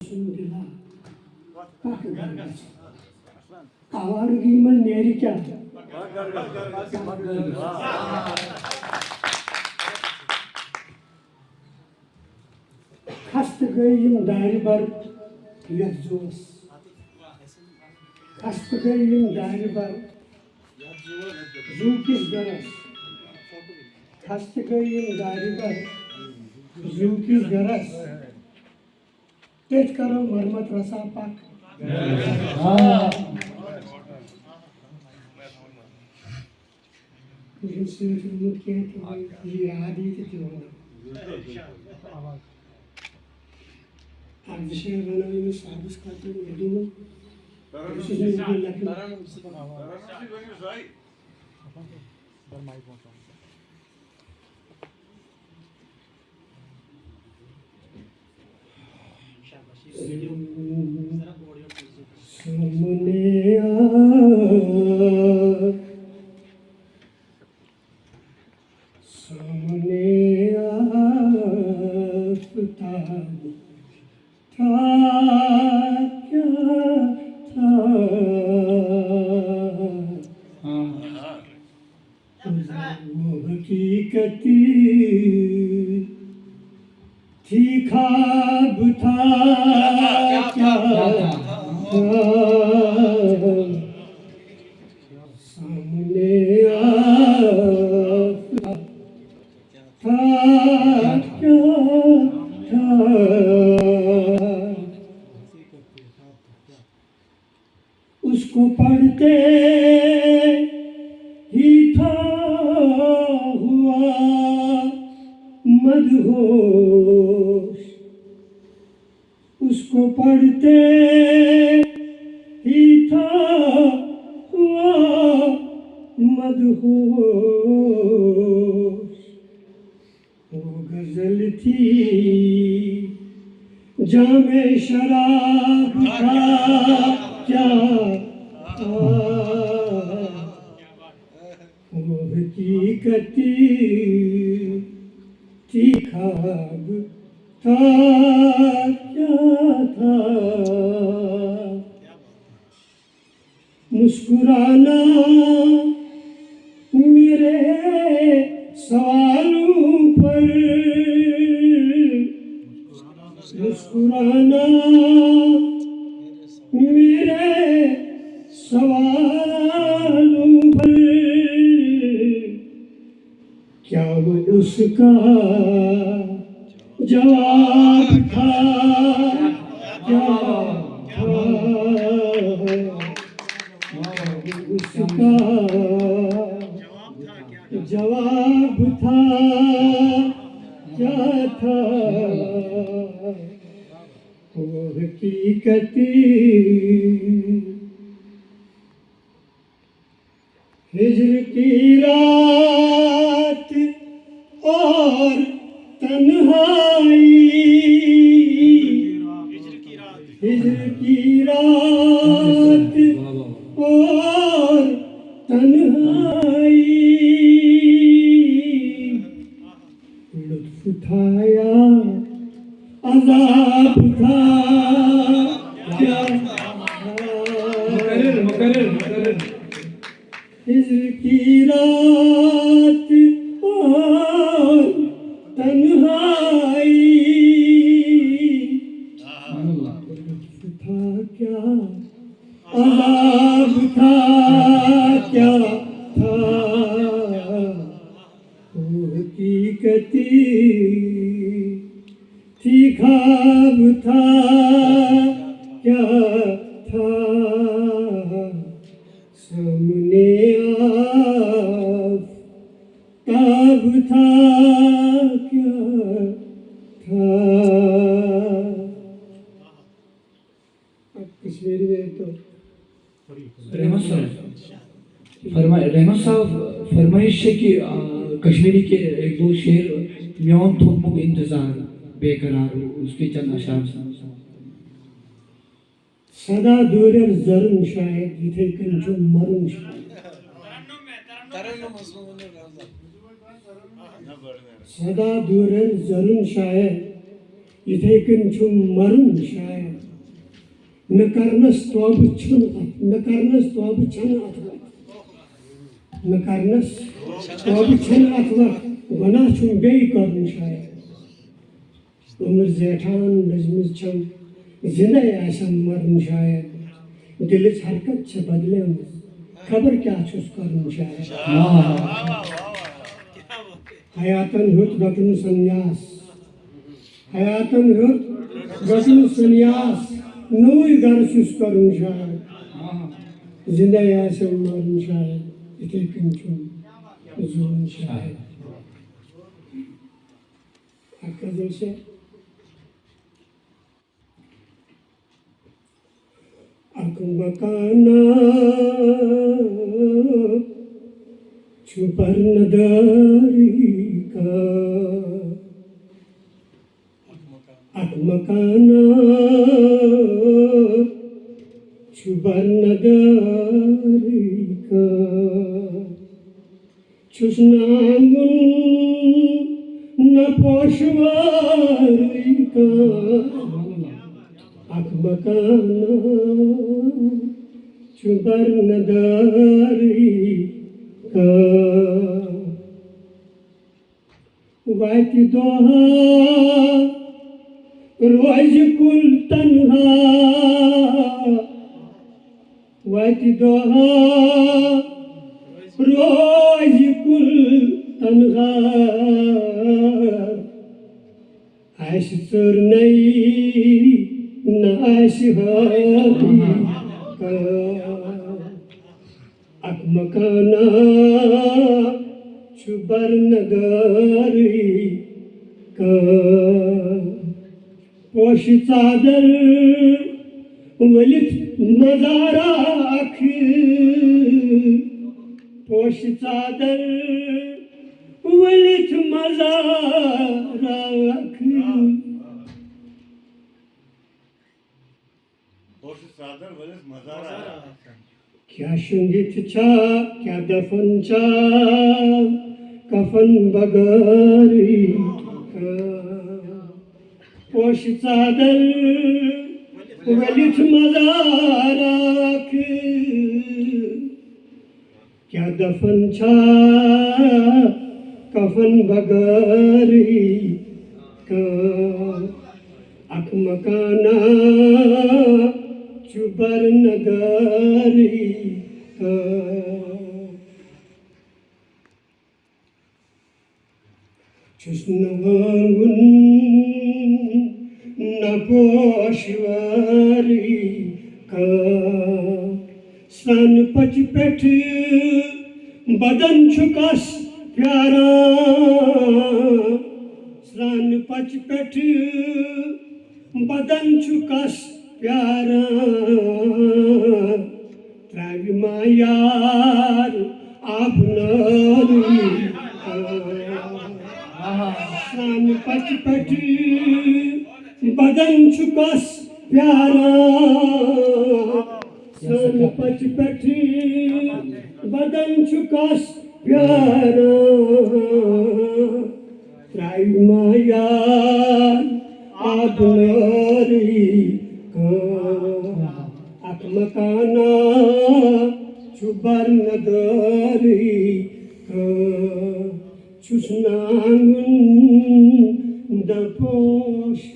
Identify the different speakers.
Speaker 1: sun dila pak gargas awargi man neri kya khast gayim dari bar yadzos khast gayim dari bar zukis garas khast gayim dari bar zukis garas tet karo marmat rasa pak जिनसे मुझ के ये आदि थे आप विषय बनाने में साबित करते हैं यदि सामने आफताब था क्या था वो हकीकती थी ख्वाब था क्या सामने उसको पढ़ते ही था हुआ मदहोश उसको पढ़ते ही था हुआ मदहोश वो गजल थी जामे शराब था क्या वो हकीकती थी ख्वाब था क्या था मुस्कुराना मेरे सवालों पर मुस्कुराना मेरे सवालों पर क्या वो उसका जवाब था क्या था उसका जवाब था क्या था वो हकीकती हिज्र की रात और तन्हाई हिज्र की रात और तन्हाई लुत्फ उठाया अज़ाब था क्या हिज्र की रात और तन्हाई लुत्फ था क्या अज़ाब था क्या था वो हकीकती थी ख्वाब था क्या था सामने आफताब था क्या था कश्मीरी में तो
Speaker 2: रहमत साहब फरमाइश है कि कश्मीरी के एक दो शेर म्योन थोपो इंतजार बेकरार हो उसके चंद अशार
Speaker 1: सदा दूर जरूर शायद इथे कंचो मरून शायद सदा दूर जरूर शायद इथे कंचो मरून शायद मे करनस तो बुछन अथवा मे करनस तो बुछन अथवा गुनाह छुम बे करन शायद उम्र जेठान नजमिज छम जिंदा आसम मरन शायद दिलच हरकत छ बदले खबर क्या छुस करन शायद हयातन हुत गटन संन्यास हयातन हुत गटन संन्यास नोई घर छुस करन शायद जिंदा आसम मरन शायद इथे कंचुम जुन शायद अकदल से अकमकाना छुपर नदारी का अकमकाना छुपर नदारी का छुसनांगुन न पोशवारी का अकमकाना छुपर नदारी का वाति दोहा रोज कुल तन्हा वाति दोहा रोज कुल तन्हा आश चोर नहीं न आश अकमकाना छुबर नगारी का पोश चादर वलित मजारा पोश चादर वलित मजारा क्या संगीत छा क्या दफन छा कफन बगारी पोश चादर वलित मजारा क्या दफन छा कफन बगारी का अकमकाना छुबर नगारी का छुसनांगुन न पोशवारी का सन पचपेठ बदन छुकस प्यारा सन पचपेठ बदन छुकस प्यारा त्रावी मायार आपनारी सान पचपट बदन छुकस प्यारा सान पचपट बदन छुकस प्यारा त्रावी मायार आपनारी अकमकाना छुबर नदारी छुसनांगुन द पोशवारी